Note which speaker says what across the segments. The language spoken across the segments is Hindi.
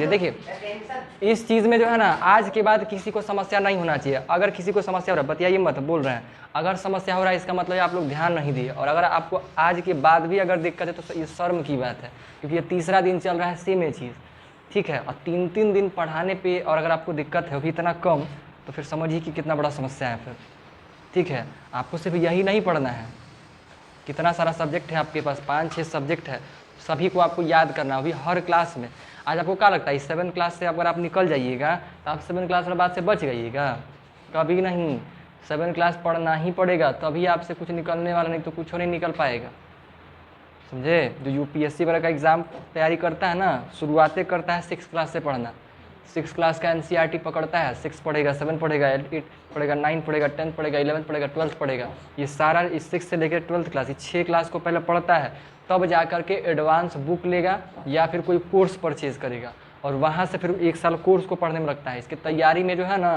Speaker 1: लीजिए, देखिए इस चीज़ में जो है ना, आज के बाद किसी को समस्या नहीं होना चाहिए। अगर किसी को समस्या हो रहा है बताइए मत, बोल रहे हैं अगर समस्या हो रहा है इसका मतलब आप लोग ध्यान नहीं दिए। और अगर आपको आज के बाद भी अगर दिक्कत है तो ये शर्म की बात है, क्योंकि ये तीसरा दिन चल रहा है सेम ये चीज़, ठीक है। और 3-3 दिन पढ़ाने पे और अगर आपको दिक्कत है वो भी इतना कम, तो फिर समझिए कि कितना बड़ा समस्या है फिर, ठीक है। आपको सिर्फ यही नहीं पढ़ना है, कितना सारा सब्जेक्ट है आपके पास, 5-6 सब्जेक्ट है, सभी को आपको याद करना है, अभी हर क्लास में। आज आपको क्या लगता है इस 7 क्लास से अगर आप निकल जाइएगा तो आप 7 क्लास वाले बात से बच जाइएगा? कभी नहीं। 7 क्लास पढ़ना ही पड़ेगा, तभी आपसे कुछ निकलने वाला, नहीं तो कुछ नहीं निकल पाएगा, समझे। जो यूपीएससी वगैरह का एग्ज़ाम तैयारी करता है ना, शुरुआतें करता है 6 क्लास से पढ़ना। 6 क्लास का एनसीईआरटी पकड़ता है, 6 पढ़ेगा, 7 पढ़ेगा, 8 पढ़ेगा, 9 पढ़ेगा, 10 पढ़ेगा, 11 पढ़ेगा, 12 पढ़ेगा। ये सारा इस 6 से लेकर 12th क्लास, ये 6 क्लास को पहले पढ़ता है, तब जा कर के एडवांस बुक लेगा या फिर कोई कोर्स परचेज करेगा, और वहाँ से फिर 1 साल कोर्स को पढ़ने में लगता है। इसकी तैयारी में जो है ना,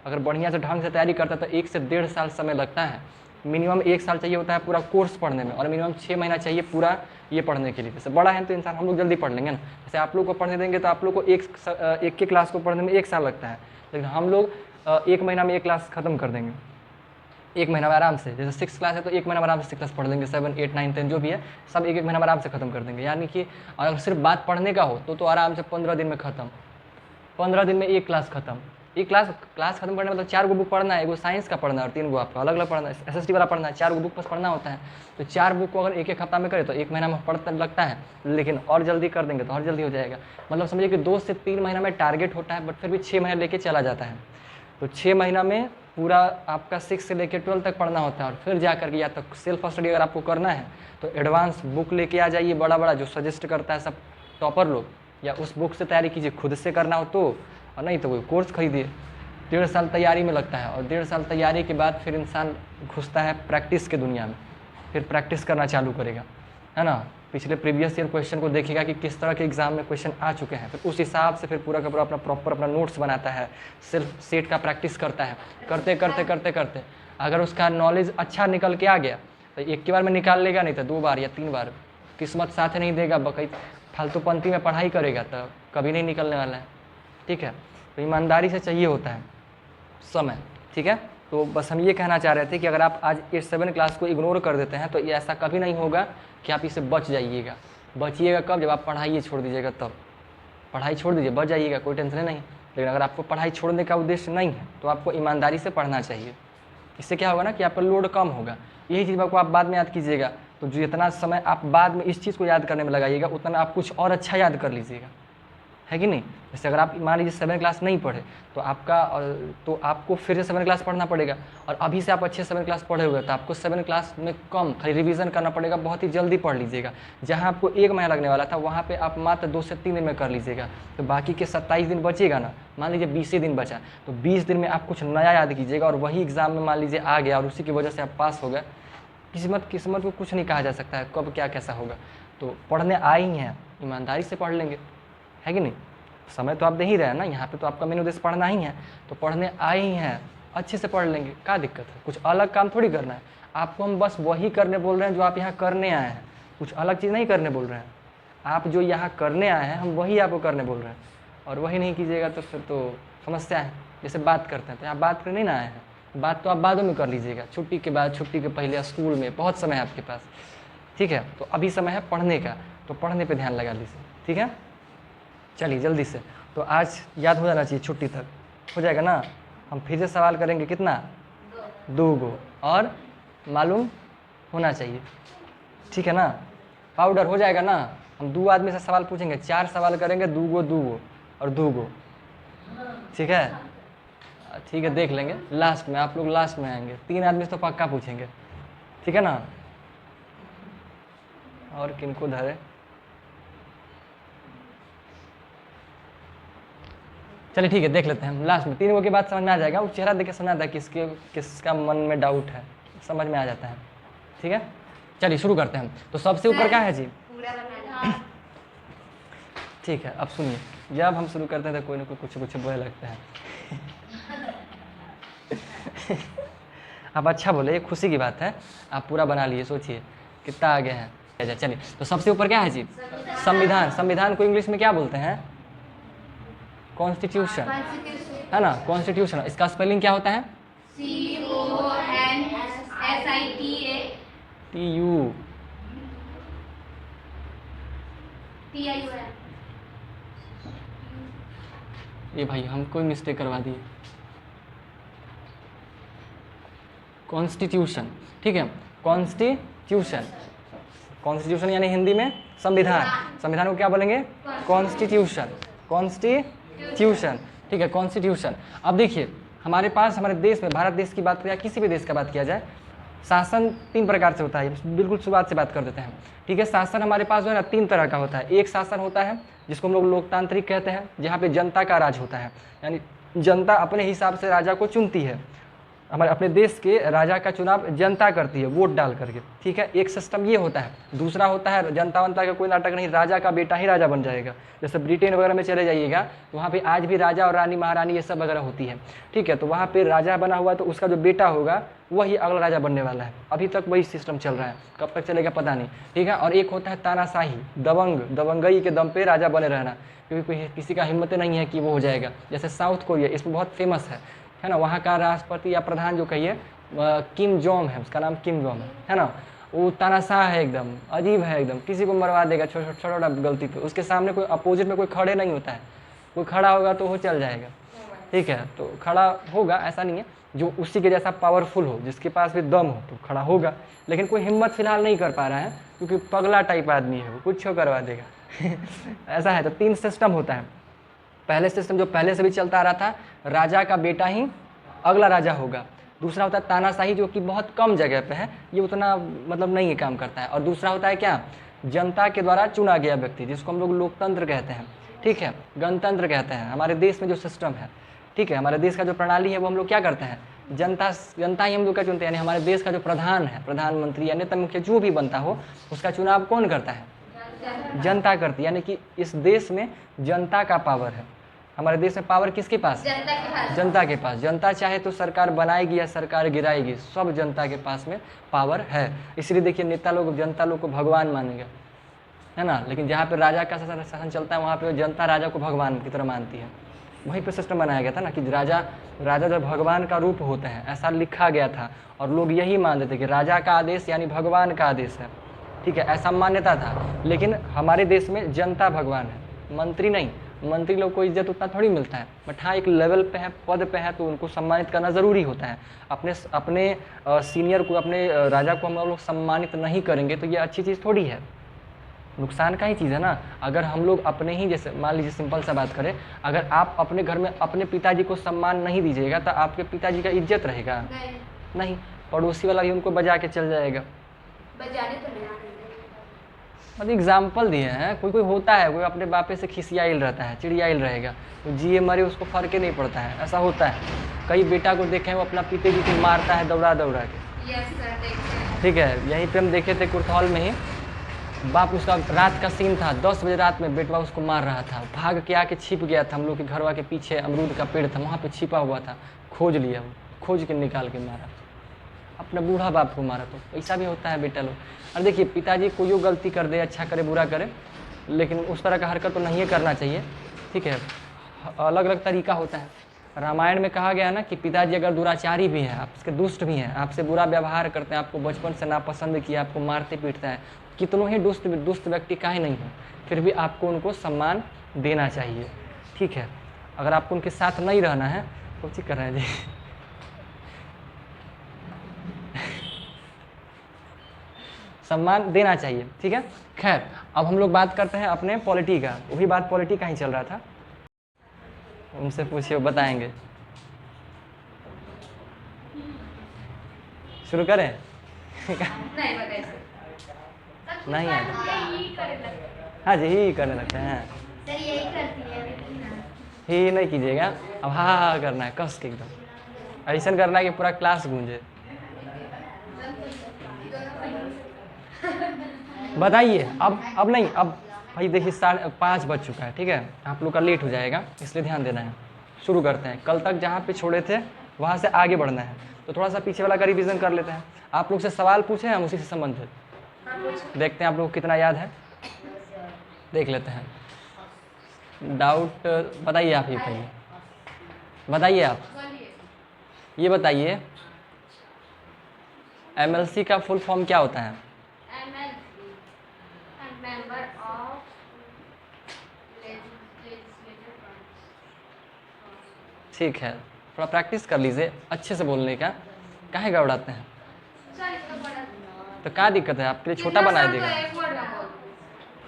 Speaker 1: अगर बढ़िया से ढंग से तैयारी करता है तो 1 से 1.5 साल समय लगता है। मिनिमम 1 साल चाहिए होता है पूरा कोर्स पढ़ने में, और मिनिमम 6 महीना चाहिए पूरा ये पढ़ने के लिए। जैसे बड़ा है तो इंसान, हम लोग जल्दी पढ़ लेंगे ना, जैसे आप लोग को पढ़ने देंगे तो आप लोग को एक के क्लास को पढ़ने में 1 साल लगता है, लेकिन हम लोग 1 महीना में 1 क्लास ख़त्म कर देंगे, 1 महीना में आराम से। जैसे 6 क्लास है तो 1 महीना में आराम से 6 क्लास पढ़ लेंगे, 7, 8, 9, 10 जो भी है सब 1-1 महीना में आराम से ख़त्म कर देंगे। यानी कि अगर सिर्फ बात पढ़ने का हो तो आराम से 15 दिन में ख़त्म, 15 दिन में 1 क्लास ख़त्म। एक क्लास खत्म करने मतलब 4 गो बुक पढ़ना है, एगो साइंस का पढ़ना है और 3 गो आपका अलग अलग पढ़ना है, एसएसटी वाला पढ़ना है, 4 गो बुक बस पढ़ना होता है। तो 4 बुक को अगर एक हफ्ता में करें तो 1 महीना में पढ़ता लगता है, लेकिन और जल्दी कर देंगे तो और जल्दी हो जाएगा। मतलब समझिए कि 2 से 3 महीना में टारगेट होता है, बट फिर भी 6 महीना लेके चला जाता है। तो 6 महीना में पूरा आपका 6 से लेकर 12 तक पढ़ना होता है, और फिर जा करके या तो सेल्फ स्टडी अगर आपको करना है तो एडवांस बुक लेके आ जाइए, बड़ा बड़ा जो सजेस्ट करता है सब टॉपर लोग, या उस बुक से तैयारी कीजिए खुद से करना हो तो, और नहीं तो कोई कोर्स खरीदिए। 1.5 साल तैयारी में लगता है, और 1.5 साल तैयारी के बाद फिर इंसान घुसता है प्रैक्टिस के दुनिया में, फिर प्रैक्टिस करना चालू करेगा, है ना। पिछले प्रीवियस ईयर क्वेश्चन को देखेगा कि किस तरह के एग्जाम में क्वेश्चन आ चुके हैं, फिर उस हिसाब से फिर पूरा का पूरा अपना प्रॉपर अपना नोट्स बनाता है, सेल्फ सेट का प्रैक्टिस करता है। करते करते करते करते अगर उसका नॉलेज अच्छा निकल के आ गया तो एक ही बार में निकाल लेगा, नहीं तो 2 बार या 3 बार, किस्मत साथ नहीं देगा, बकई फालतू पंक्ति में पढ़ाई करेगा तो कभी नहीं निकलने वाला है, ठीक है। तो ईमानदारी से चाहिए होता है समय, ठीक है। तो बस हम ये कहना चाह रहे थे कि अगर आप आज 8-7 क्लास को इग्नोर कर देते हैं तो ये ऐसा कभी नहीं होगा कि आप इससे बच जाइएगा। बचिएगा कब? जब आप पढ़ाई छोड़ दीजिएगा, तब पढ़ाई छोड़ दीजिए, बच जाइएगा, कोई टेंशन नहीं। लेकिन अगर आपको पढ़ाई छोड़ने का उद्देश्य नहीं है तो आपको ईमानदारी से पढ़ना चाहिए। इससे क्या होगा ना कि आपका लोड कम होगा। यही चीज़ को आप बाद में याद कीजिएगा, तो जितना समय आप बाद में इस चीज़ को याद करने में लगाइएगा उतना में आप कुछ और अच्छा याद कर लीजिएगा, है कि नहीं। जैसे अगर आप मान लीजिए 7 क्लास नहीं पढ़े तो आपको फिर से 7 क्लास पढ़ना पड़ेगा, और अभी से आप अच्छे 7 क्लास पढ़े हुए तो आपको 7 क्लास में कम खाली रिवीजन करना पड़ेगा, बहुत ही जल्दी पढ़ लीजिएगा। जहां आपको 1 महीना लगने वाला था वहां पे आप मात्र 2 से 3 दिन में कर लीजिएगा। तो बाकी के 27 दिन बचेगा ना, मान लीजिए 20 दिन बचा, तो 20 दिन में आप कुछ नया याद कीजिएगा, और वही एग्ज़ाम में मान लीजिए आ गया और उसी की वजह से आप पास हो गए। किस्मत को कुछ नहीं कहा जा सकता है, कब क्या कैसा होगा। तो पढ़ने आए ही हैं, ईमानदारी से पढ़ लेंगे, है कि नहीं। समय तो आप दे ही रहे हैं ना, यहाँ पे तो आपका मेन उद्देश्य पढ़ना ही है। तो पढ़ने आए ही हैं, अच्छे से पढ़ लेंगे, क्या दिक्कत है। कुछ अलग काम थोड़ी करना है आपको, हम बस वही करने बोल रहे हैं जो आप यहाँ करने आए हैं, कुछ अलग चीज़ नहीं करने बोल रहे हैं। आप जो यहाँ करने आए हैं हम वही आपको करने बोल रहे हैं, और वही नहीं कीजिएगा तो फिर तो समस्या है। जैसे बात करते हैं तो आप बात करने नहीं ना आए हैं, बात तो आप बादों में कर लीजिएगा, छुट्टी के बाद, छुट्टी के पहले, स्कूल में बहुत समय है आपके पास, ठीक है। तो अभी समय है पढ़ने का, तो पढ़ने पर ध्यान लगा लीजिए, ठीक है। चलिए जल्दी से, तो आज याद हो जाना चाहिए, छुट्टी तक हो जाएगा ना। हम फिर से सवाल करेंगे, कितना? 2 गो, और मालूम होना चाहिए, ठीक है ना। पाउडर हो जाएगा ना। हम 2 आदमी से सवाल पूछेंगे, 4 सवाल करेंगे, 2 गो और 2 गो, ठीक है। ठीक है, देख लेंगे लास्ट में, आप लोग लास्ट में आएंगे। 3 आदमी से तो पक्का पूछेंगे, ठीक है ना। और किनको धरे? चलिए ठीक है, देख लेते हैं हम लास्ट में। 3 गो के बाद समझ में आ जाएगा, वो चेहरा देख के समझ आता है किसका मन में डाउट है, समझ में आ जाता है, ठीक है। चलिए शुरू करते हैं हम। तो सबसे ऊपर क्या है जी? ठीक है, अब सुनिए, जब हम शुरू करते हैं तो कोई ना कोई कुछ बुरे लगता है। आप अच्छा बोले, ये खुशी की बात है, आप पूरा बना लिए, सोचिए कितना आगे हैं। चलिए, तो सबसे ऊपर क्या है जी? संविधान। संविधान को इंग्लिश में क्या बोलते हैं? कॉन्स्टिट्यूशन, है ना, कॉन्स्टिट्यूशन। इसका स्पेलिंग क्या होता है? CONSITA TU। ये भाई हम कोई मिस्टेक करवा दिए। कॉन्स्टिट्यूशन, ठीक है, कॉन्स्टिट्यूशन। कॉन्स्टिट्यूशन यानी हिंदी में संविधान। संविधान को क्या बोलेंगे? कॉन्स्टिट्यूशन। कॉन्स्टिट्यूशन, ठीक है, कॉन्स्टिट्यूशन। अब देखिए हमारे पास, हमारे देश में, भारत देश की बात करें या किसी भी देश का बात किया जाए, शासन 3 प्रकार से होता है। बिल्कुल शुरुआत से बात कर देते हैं, ठीक है। शासन हमारे पास जो है ना 3 तरह का होता है। एक शासन होता है जिसको हम लोग लोकतांत्रिक कहते हैं, जहाँ पे जनता का राज होता है, यानी जनता अपने हिसाब से राजा को चुनती है। हमारे अपने देश के राजा का चुनाव जनता करती है वोट डाल करके, ठीक है। एक सिस्टम ये होता है। दूसरा होता है जनता वंता का कोई नाटक नहीं, राजा का बेटा ही राजा बन जाएगा। जैसे ब्रिटेन वगैरह में चले जाइएगा तो वहाँ पे आज भी राजा और रानी महारानी ये सब वगैरह होती है, ठीक है। तो वहाँ पे राजा बना हुआ तो उसका जो बेटा होगा वही अगला राजा बनने वाला है। अभी तक वही सिस्टम चल रहा है, कब तक चलेगा पता नहीं, ठीक है। और एक होता है तानाशाही, दबंगई के दम पे राजा बने रहना, क्योंकि कोई किसी का हिम्मत नहीं है कि वो हो जाएगा। जैसे साउथ कोरिया इसमें बहुत फेमस है ना। वहाँ का राष्ट्रपति या प्रधान जो कहिए किम जोंग है, उसका नाम किम जोंग है ना। वो तानाशाह है, एकदम अजीब है, एकदम किसी को मरवा देगा छोटा गलती पे। उसके सामने कोई अपोजिट में कोई खड़े नहीं होता है, कोई खड़ा होगा तो वो चल जाएगा, ठीक है। तो खड़ा होगा ऐसा नहीं है, जो उसी के जैसा पावरफुल हो, जिसके पास भी दम हो तो खड़ा होगा। लेकिन कोई हिम्मत फिलहाल नहीं कर पा रहा है क्योंकि पगला टाइप आदमी है, वो कुछ करवा देगा ऐसा है। तो 3 सिस्टम होता है। पहले सिस्टम जो पहले से भी चलता आ रहा था, राजा का बेटा ही अगला राजा होगा। दूसरा होता है तानाशाही, जो कि बहुत कम जगह पे है, ये उतना मतलब नहीं काम करता है। और दूसरा होता है क्या? जनता के द्वारा चुना गया व्यक्ति, जिसको हम लोग लोकतंत्र कहते हैं, ठीक है, गणतंत्र कहते हैं। हमारे देश में जो सिस्टम है, ठीक है, हमारे देश का जो प्रणाली है वो हम लोग क्या करते हैं, जनता ही हम लोग क्या चुनते हैं। यानी हमारे देश का जो प्रधान है, प्रधानमंत्री या नेता मुख्य जो भी बनता हो, उसका चुनाव कौन करता है? जनता करती है। यानी कि इस देश में जनता का पावर है। हमारे देश में पावर किसके पास? जनता के पास। जनता चाहे तो सरकार बनाएगी या सरकार गिराएगी, सब जनता के पास में पावर है। इसलिए देखिए नेता लोग जनता लोग को भगवान मानेंगे, है ना। लेकिन जहाँ पे राजा का शासन चलता है वहाँ पे जनता राजा को भगवान की तरह मानती है। वहीं पे सिस्टम बनाया गया था ना कि राजा जो भगवान का रूप होते हैं, ऐसा लिखा गया था। और लोग यही मानते थे कि राजा का आदेश यानी भगवान का आदेश है, ठीक है, ऐसा मान्यता था। लेकिन हमारे देश में जनता भगवान है, मंत्री नहीं। मंत्री लोग को इज्जत उतना थोड़ी मिलता है, बट हाँ एक लेवल पे है, पद पे है, तो उनको सम्मानित करना ज़रूरी होता है। अपने सीनियर को, अपने राजा को हम लोग सम्मानित नहीं करेंगे तो ये अच्छी चीज़ थोड़ी है, नुकसान का ही चीज़ है ना। अगर हम लोग अपने ही, जैसे मान लीजिए सिंपल सा बात करें, अगर आप अपने घर में अपने पिताजी को सम्मान नहीं दीजिएगा तो आपके पिताजी का इज्जत रहेगा नहीं। पड़ोसी वाला भी उनको बजा के चल जाएगा। मतलब एग्जाम्पल दिए हैं, कोई होता है, कोई अपने बापे से खिसियाइल रहता है, चिड़ियाइल रहेगा, तो जिए मरे उसको फर्क ही नहीं पड़ता है, ऐसा होता है। कई बेटा को देखे वो अपना पिताजी को मारता है दौड़ा के, ठीक है। यहीं पे हम देखे थे कुर्थौल में ही, बाप उसका रात का सीन था, 10 बजे रात में बेटवा उसको मार रहा था, भाग के आके छिप गया था। हम लोग के घरवा के पीछे अमरूद का पेड़ था, वहाँ पे छिपा हुआ था, खोज लिया, खोज के निकाल के मारा, अपना बूढ़ा बाप को मारा। तो ऐसा भी होता है बेटा लोग। और देखिए पिताजी कोई जो गलती कर दे, अच्छा करे बुरा करे, लेकिन उस तरह का हरकत तो नहीं करना चाहिए, ठीक है। अलग अलग तरीका होता है। रामायण में कहा गया है ना कि पिताजी अगर दुराचारी भी हैं, आपके दुष्ट भी हैं, आपसे बुरा व्यवहार करते हैं, आपको बचपन से नापसंद किया, आपको मारते पीटते हैं, कितनों ही दुष्ट व्यक्ति काहे नहीं हो, फिर भी आपको उनको सम्मान देना चाहिए, ठीक है। अगर आपको उनके साथ नहीं रहना है तो ठीक कर रहे हैं जी सम्मान देना चाहिए, ठीक है। खैर अब हम लोग बात करते हैं अपने पॉलिटी का। वही बात पॉलिटी का ही चल रहा था, उनसे पूछिए वो बताएंगे। शुरू करें? नहीं है, हाँ जी ही करने लगते हैं। ही नहीं कीजिएगा, अब हाँ करना है कस के एकदम, ऐसा करना है कि पूरा क्लास गूंजे। बताइए अब नहीं, अब भाई देखिए 5:30 बज चुका है, ठीक है, आप लोग का लेट हो जाएगा, इसलिए ध्यान देना है। शुरू करते हैं। कल तक जहाँ पे छोड़े थे वहाँ से आगे बढ़ना है, तो थोड़ा सा पीछे वाला का रिवीजन कर लेते हैं। आप लोग से सवाल पूछे, हम उसी से संबंधित देखते हैं आप लोग कितना याद है, देख लेते हैं। डाउट बताइए आप ही पहले, बताइए आप ये बताइए एमएलसी का फुल फॉर्म क्या होता है?
Speaker 2: मेंबर ऑफ लेजिस्लेटिव
Speaker 1: ठीक है, थोड़ा प्रैक्टिस कर लीजिए अच्छे से बोलने का, काहे गड़बड़ाते हैं? तो क्या दिक्कत है, आपके लिए छोटा बना देगा।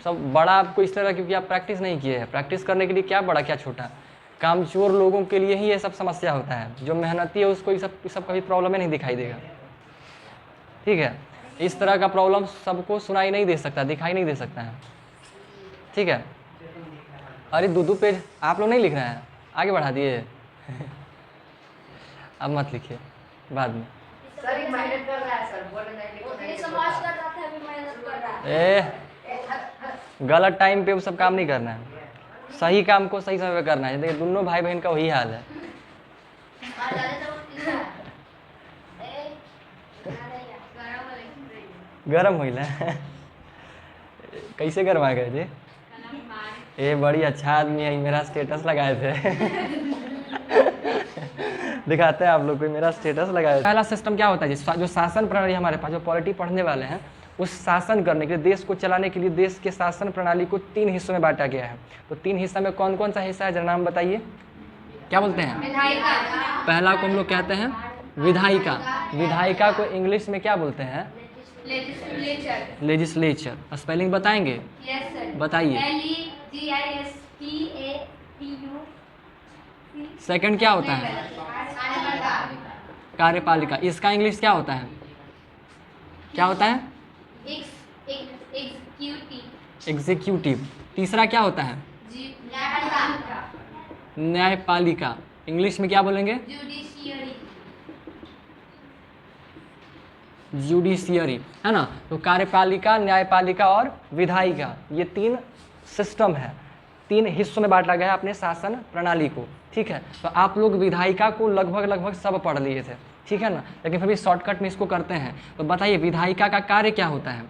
Speaker 1: सब बड़ा आपको इस तरह क्योंकि आप प्रैक्टिस नहीं किए हैं। प्रैक्टिस करने के लिए क्या बड़ा क्या छोटा, कामचोर लोगों के लिए ही ये सब समस्या होता है। जो मेहनती है उसको ये सब कभी प्रॉब्लम ही नहीं दिखाई देगा। ठीक है, इस तरह का प्रॉब्लम सबको सुनाई नहीं दे सकता, दिखाई नहीं दे सकता है। ठीक है, अरे दो पेज आप लोग नहीं लिख रहे हैं, आगे बढ़ा दिए। अब मत लिखिए, बाद में।
Speaker 3: सर ये मेहनत कर रहा है सर, बोल नहीं
Speaker 2: समाज कर रहा था, अभी मेहनत कर रहा है।
Speaker 1: गलत टाइम पे वो सब काम नहीं करना है, सही काम को सही समय पे करना है। देखिए दोनों भाई बहन का वही हाल है। गरम हुई ना। कैसे गरमा गए थे? ये बड़ी अच्छा आदमी है, मेरा स्टेटस लगाए थे। दिखाते हैं आप लोग को, मेरा स्टेटस लगाया। पहला सिस्टम क्या होता है जो शासन प्रणाली हमारे पास, जो पॉलिटी पढ़ने वाले हैं, उस शासन करने के लिए, देश को चलाने के लिए देश के शासन प्रणाली को 3 हिस्सों में बांटा गया है। तो 3 हिस्सा में कौन कौन सा हिस्सा है, जरा नाम बताइए। क्या बोलते हैं? पहला को हम लोग कहते हैं विधायिका। विधायिका को इंग्लिश में क्या बोलते हैं? लेजिस्लेचर। स्पेलिंग बताएंगे? बताइए। सेकंड क्या होता है? कार्यपालिका। इसका इंग्लिश क्या होता है? क्या होता है? एग्जीक्यूटिव। तीसरा क्या होता है? न्यायपालिका। इंग्लिश में क्या बोलेंगे? जुडिशियरी, है ना। तो कार्यपालिका, न्यायपालिका और विधायिका, ये 3 सिस्टम है। 3 हिस्सों में बांटा गया है अपने शासन प्रणाली को। ठीक है, तो आप लोग विधायिका को लगभग सब पढ़ लिए थे, ठीक है ना, लेकिन फिर भी शॉर्टकट में इसको करते हैं। तो बताइए विधायिका का कार्य क्या होता है?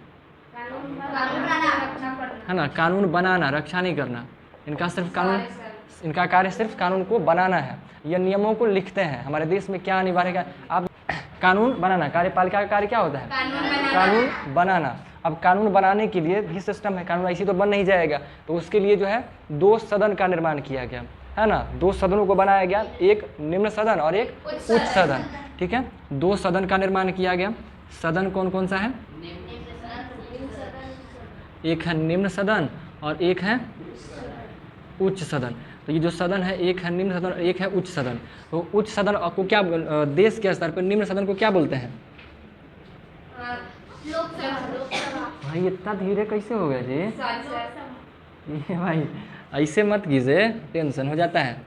Speaker 1: है ना, कानून बनाना, रक्षा नहीं करना। इनका कार्य सिर्फ कानून को बनाना है। ये नियमों को लिखते हैं, हमारे देश में क्या अनिवार्य है। आप कानून बनाना, कार्यपालिका का कार्य क्या होता है? कानून बनाना। अब कानून बनाने के लिए भी सिस्टम है, कानून ऐसी तो बन नहीं जाएगा। तो उसके लिए जो है 2 सदन का निर्माण किया गया, है ना। 2 सदनों को बनाया गया, एक निम्न सदन और एक उच्च सदन। ठीक है, 2 सदन का निर्माण किया गया। सदन कौन कौन सा है? एक है निम्न सदन और एक है उच्च सदन। तो ये जो सदन है, एक है निम्न सदन और एक है उच्च सदन। तो उच्च सदन को क्या, देश के स्तर पर निम्न सदन को क्या बोलते हैं? भाई इतना धीरे कैसे हो गया जी? ये भाई ऐसे मत कीजिए, टेंशन हो जाता है।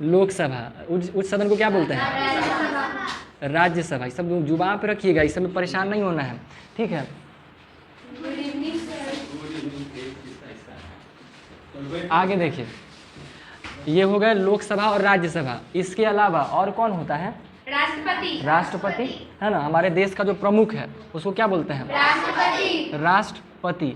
Speaker 1: लोकसभा। उच्च सदन को क्या बोलते हैं? राज्यसभा। सब जुबान पे रखिएगा, इस समय परेशान नहीं होना है, ठीक है। आगे देखिए, ये हो गए लोकसभा और राज्यसभा। इसके अलावा और कौन होता है? राष्ट्रपति, है ना। हमारे देश का जो प्रमुख है उसको क्या बोलते हैं? राष्ट्रपति।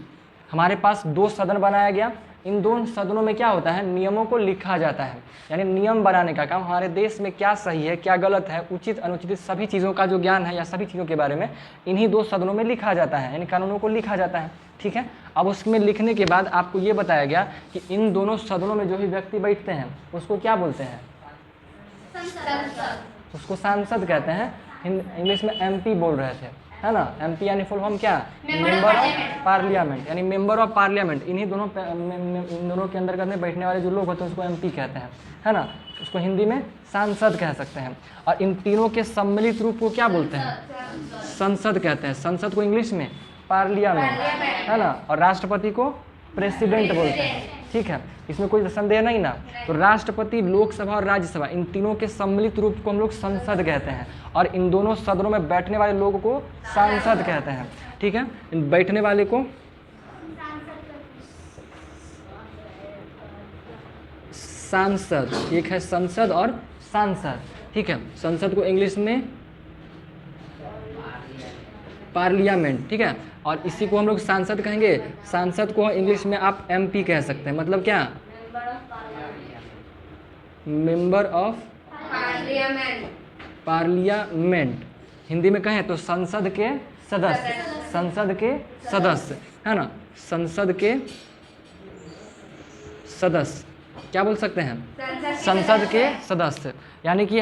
Speaker 1: हमारे पास 2 सदन बनाया गया। इन 2 सदनों में क्या होता है? नियमों को लिखा जाता है, यानी नियम बनाने का काम। हमारे देश में क्या सही है, क्या गलत है, उचित अनुचित, सभी चीज़ों का जो ज्ञान है या सभी चीज़ों के बारे में इन्हीं 2 सदनों में लिखा जाता है, यानी कानूनों को लिखा जाता है। ठीक है, अब उसमें लिखने के बाद आपको ये बताया गया कि इन दोनों सदनों में जो भी व्यक्ति बैठते हैं उसको क्या बोलते हैं? उसको सांसद कहते हैं। इंग्लिश में MP बोल रहे थे, है ना। MP यानी फुल फॉर्म क्या? मेंबर ऑफ पार्लियामेंट, यानी मेंबर ऑफ पार्लियामेंट। इन दोनों के अंतर्गत में बैठने वाले जो लोग होते हैं उसको MP कहते हैं, है ना। उसको हिंदी में सांसद कह सकते हैं। और इन तीनों के सम्मिलित रूप को क्या बोलते हैं? संसद कहते हैं। संसद को इंग्लिश में पार्लियामेंट, है ना। और राष्ट्रपति को प्रेसिडेंट बोलते हैं, ठीक है। इसमें कोई संदेह नहीं ना। तो राष्ट्रपति, लोकसभा और राज्यसभा, इन तीनों के सम्मिलित रूप को हम लोग संसद कहते हैं। और इन दोनों सदनों में बैठने वाले लोगों को सांसद कहते हैं, ठीक है। इन बैठने वाले को सांसद, एक है संसद और सांसद, ठीक है। संसद को इंग्लिश में पार्लियामेंट, ठीक है। और इसी को हम लोग सांसद कहेंगे। सांसद को इंग्लिश में आप MP कह सकते हैं। मतलब क्या? Member of
Speaker 3: parliament.
Speaker 1: Parliament, Hindi में कहें तो संसद के सदस्य, संसद के सदस्य, है ना, संसद के सदस्य, क्या बोल सकते हैं, संसद के सदस्य। यानी कि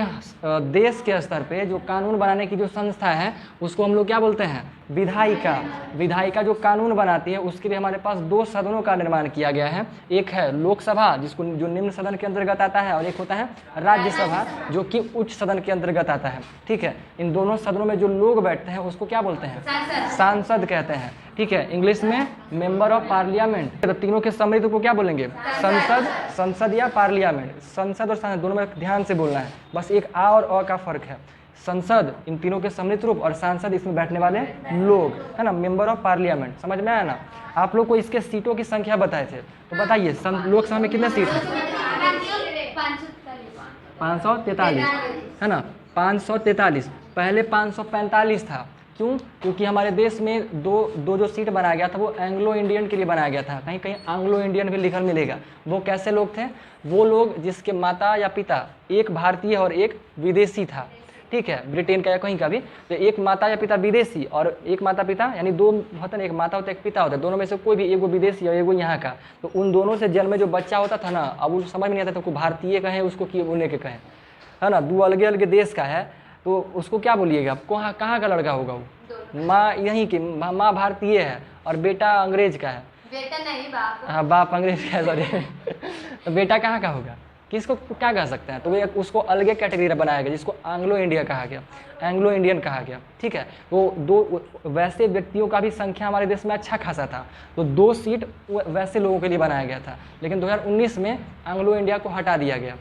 Speaker 1: देश के स्तर पे जो कानून बनाने की जो संस्था है उसको हम लोग क्या बोलते हैं, विधायिका। विधायिका जो कानून बनाती है उसके लिए हमारे पास दो सदनों का निर्माण किया गया है। एक है लोकसभा जिसको जो निम्न सदन के अंतर्गत आता है, और एक होता है राज्यसभा जो कि उच्च सदन के अंतर्गत आता है। ठीक है, इन दोनों सदनों में जो लोग बैठते हैं उसको क्या बोलते हैं, सांसद कहते हैं। ठीक है, इंग्लिश में मेंबर ऑफ पार्लियामेंट। तो तीनों के सम्मिलित को क्या बोलेंगे, संसद, संसद या पार्लियामेंट। संसद और सांसद दोनों में ध्यान से बोलना है, बस एक आ और अ का फर्क है। संसद इन तीनों के सम्मिलित रूप और सांसद इसमें बैठने वाले लोग, है ना, मेंबर ऑफ पार्लियामेंट। समझ में आया ना। आप लोग को इसके सीटों की संख्या बताए थे, तो बताइए लोकसभा में कितने सीट हैं, 543, है ना, 543। पहले 545 था। क्यों? क्योंकि हमारे देश में दो जो सीट बनाया गया था वो एंग्लो इंडियन के लिए बनाया गया था। कहीं कहीं एंग्लो इंडियन भी लिखा मिलेगा। वो कैसे लोग थे, वो लोग जिसके माता या पिता एक भारतीय और एक विदेशी था। ठीक है, ब्रिटेन का या कहीं का भी, तो एक माता या पिता विदेशी और एक माता पिता, यानी दो होता है, एक माता होता है एक पिता होता है, दोनों में से कोई भी, एक वो विदेशी और एक वो यहाँ का, तो उन दोनों से जन्म में जो बच्चा होता था ना, अब वो समझ में नहीं आता था, उसको भारतीय कहें उसको कि उन्हें के कहें, है ना, दो अलग अलग देश का है, तो उसको क्या बोलिएगा, कहाँ कहाँ का लड़का होगा वो, माँ यहीं की, माँ भारतीय है और बेटा अंग्रेज का है,
Speaker 2: बेटा नहीं बाप।
Speaker 1: हाँ बाप अंग्रेज का है, सॉरी। तो बेटा कहाँ का होगा, किसको क्या कह सकते हैं, तो वो उसको अलग कैटेगरी बनाया गया जिसको एंग्लो इंडिया कहा गया, एंग्लो इंडियन कहा गया। ठीक है, तो दो वैसे व्यक्तियों का भी संख्या हमारे देश में अच्छा खासा था, तो 2 सीट वैसे लोगों के लिए बनाया गया था। लेकिन 2019 में एंग्लो इंडिया को हटा दिया गया,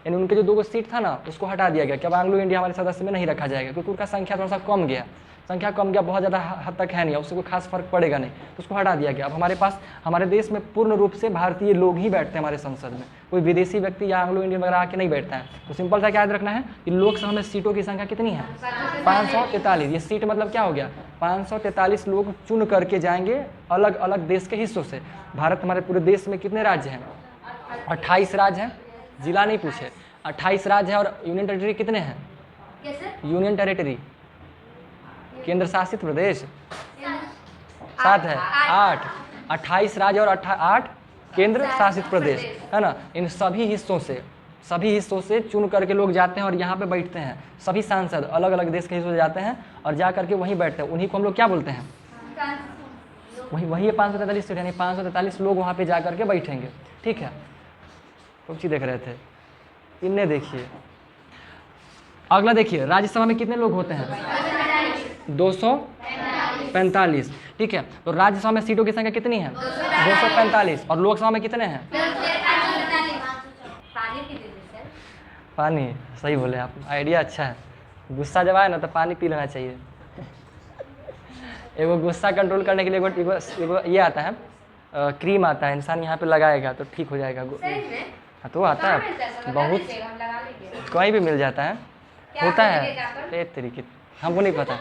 Speaker 1: यानी उनके जो 2 सीट था ना उसको हटा दिया गया कि अब एंग्लो इंडिया हमारे सदस्य में नहीं रखा जाएगा, क्योंकि उनका संख्या थोड़ा सा कम गया, संख्या कम गया, बहुत ज़्यादा हद तक है नहीं, उससे कोई खास फर्क पड़ेगा नहीं, तो उसको हटा दिया गया। अब हमारे पास हमारे देश में पूर्ण रूप से भारतीय लोग ही बैठते हैं हमारे संसद में, कोई विदेशी व्यक्ति या एंग्लो इंडियन वगैरह आके नहीं बैठता है। तो सिंपल सा क्या याद रखना है कि लोकसभा में सीटों की संख्या कितनी है, 543। ये सीट मतलब क्या हो गया, 543 लोग चुन करके जाएंगे अलग अलग देश के हिस्सों से। भारत हमारे पूरे देश में कितने राज्य हैं, 28 राज्य हैं, जिला नहीं पूछे, 28 राज्य है। और यूनियन टेरिटरी कितने हैं, यूनियन टेरिटरी केंद्र शासित प्रदेश 7 है, 8, 28 राज्य और 8 केंद्र शासित प्रदेश, है ना। इन सभी हिस्सों से चुन करके लोग जाते हैं और यहाँ पे बैठते हैं। सभी सांसद अलग अलग देश के हिस्सों से जाते हैं और जा करके वहीं बैठते हैं, उन्हीं को हम लोग क्या बोलते हैं, वही 543 सीट, यानी 543 लोग वहाँ पे जा करके बैठेंगे। ठीक है, कौन सी देख रहे थे, इन्हें देखिए। अगला देखिए, राज्यसभा में कितने लोग होते हैं, 245। ठीक है, तो राज्यसभा में सीटों की संख्या कितनी है, 245। और लोकसभा में कितने हैं, पानी। सही बोले आप, आइडिया अच्छा है। गुस्सा जब आए ना तो पानी पी लेना चाहिए। एगो गुस्सा कंट्रोल करने के लिए एगो ये आता है, क्रीम आता है, इंसान यहाँ पे लगाएगा तो ठीक हो जाएगा। हाँ तो आता है, बहुत कहीं भी मिल जाता है, होता है एक तरीके, हमको नहीं पता।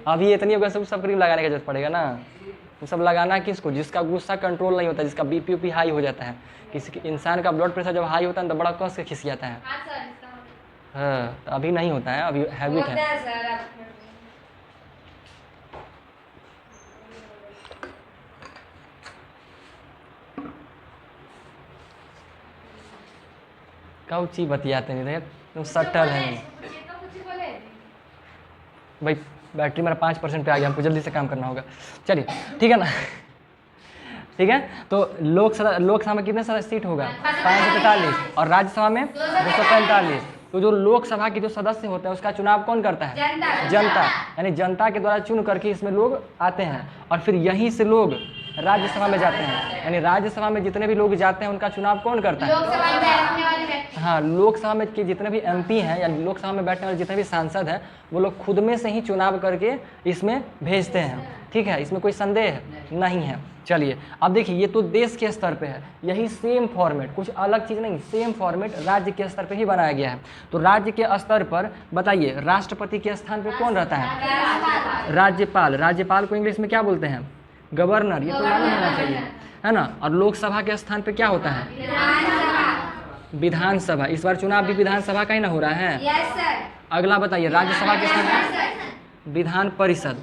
Speaker 1: अभी इतनी होगा सब क्रीम लगाने की जरूरत पड़ेगा ना, वो सब लगाना किसको, जिसका गुस्सा कंट्रोल नहीं होता, जिसका बीपी हाई हो जाता है, किसी इंसान का ब्लड प्रेशर जब हाई होता है तो बड़ा कस के खिसियाता है। हाँ, तो अभी नहीं होता है, अभी हैबिट है। कौची बतियाते नहीं थे, तुम सटल है भाई। बैटरी मेरा 5% पे आ गया, हमको जल्दी से काम करना होगा। चलिए ठीक है ना, ठीक है। तो लोकसभा में कितने सीट होगा, 543, और राज्यसभा में 245। तो जो लोकसभा के जो सदस्य होते हैं उसका चुनाव कौन करता है, जनता, यानी जनता के द्वारा चुन करके इसमें लोग आते हैं और फिर यहीं से लोग राज्यसभा में जाते हैं। यानी राज्यसभा में जितने भी लोग जाते हैं उनका चुनाव कौन करता है, हाँ, लोकसभा में के जितने भी एमपी हैं या लोकसभा में बैठने वाले जितने भी सांसद हैं वो लोग खुद में से ही चुनाव करके इसमें भेजते हैं। ठीक है, इसमें कोई संदेह नहीं है। चलिए अब देखिए, ये तो देश के स्तर पे है, यही सेम फॉर्मेट, कुछ अलग चीज़ नहीं, सेम फॉर्मेट राज्य के स्तर पे ही बनाया गया है। तो राज्य के स्तर पर बताइए, राष्ट्रपति के स्थान पे कौन रहता है, राज्यपाल। राज्यपाल को इंग्लिश में क्या बोलते हैं, गवर्नर, ये तो मालूम होना चाहिए, है ना। और लोकसभा के स्थान पे क्या होता है, विधानसभा, इस बार चुनाव भी विधानसभा का ही ना हो रहा है।
Speaker 3: Yes sir.
Speaker 1: अगला बताइए, राज्यसभा किसका है? विधान परिषद।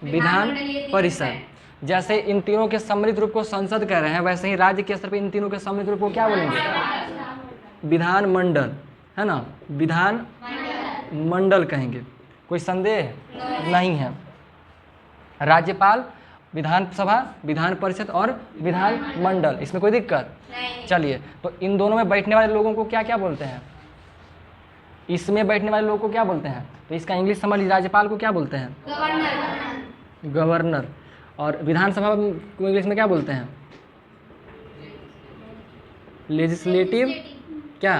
Speaker 1: विधान परिषद, जैसे इन तीनों के सम्मिलित रूप को संसद कह रहे हैं, वैसे ही राज्य के स्तर पर इन तीनों के सम्मिलित रूप को क्या बोलेंगे? विधान मंडल, है ना, विधान मंडल कहेंगे। कोई संदेह नहीं है। राज्यपाल, विधानसभा, विधान परिषद और विधान मंडल, इसमें कोई दिक्कत? चलिए, तो इन दोनों में बैठने वाले लोगों को क्या क्या बोलते हैं? इसमें बैठने वाले लोगों को क्या बोलते हैं? तो इसका इंग्लिश समझ लीजिए, राज्यपाल को क्या बोलते हैं? गवर्नर। और विधानसभा को इंग्लिश में क्या बोलते हैं? लेजिस्लेटिव, क्या?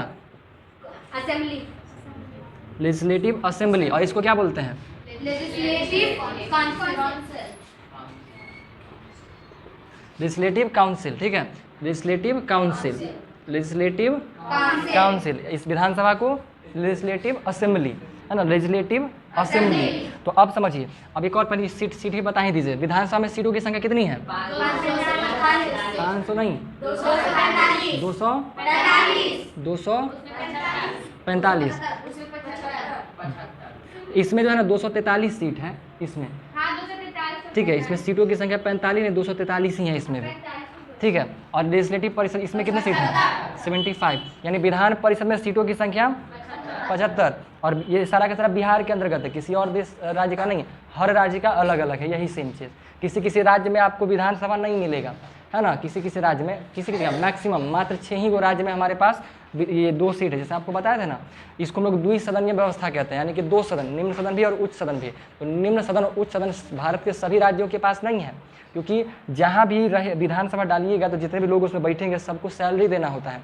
Speaker 3: असेंबली।
Speaker 1: Legislative assembly. और इसको क्या बोलते हैं?
Speaker 3: Legislative council.
Speaker 1: लेजिस्लेटिव काउंसिल, ठीक है, लेजिस्लेटिव काउंसिल, लेजिस्लेटिव काउंसिल। इस विधानसभा को लेजिस्लेटिव असेंबली, है ना, लेजिस्लेटिव असेंबली। तो अब समझिए, अब एक और पहले सीट ही बता ही दीजिए, विधानसभा में सीटों की संख्या कितनी है? 500 नहीं, 245। इसमें जो है ना 243 सीट है इसमें, ठीक है, इसमें सीटों की संख्या 45 नहीं 243 ही है इसमें भी, ठीक है। और लेजिस्लेटिव परिषद, इसमें कितने सीट हैं? 75, यानी विधान परिषद में सीटों की संख्या 75। और ये सारा का सारा बिहार के अंतर्गत है, किसी और देश राज्य का नहीं है, हर राज्य का अलग अलग है, यही सेम चीज़। किसी राज्य में आपको विधानसभा नहीं मिलेगा, है ना, किसी राज्य में, किसी मैक्सिमम मात्र 6 ही गो राज्य में हमारे पास ये 2 सीट है। जैसे आपको बताया था ना, इसको हम लोग द्विसदनीय व्यवस्था कहते हैं, यानी कि 2 सदन, निम्न सदन भी और उच्च सदन भी। तो निम्न सदन और उच्च सदन भारत के सभी राज्यों के पास नहीं है, क्योंकि जहाँ भी रहे विधानसभा डालिएगा तो जितने भी लोग उसमें बैठेंगे सबको सैलरी देना होता है।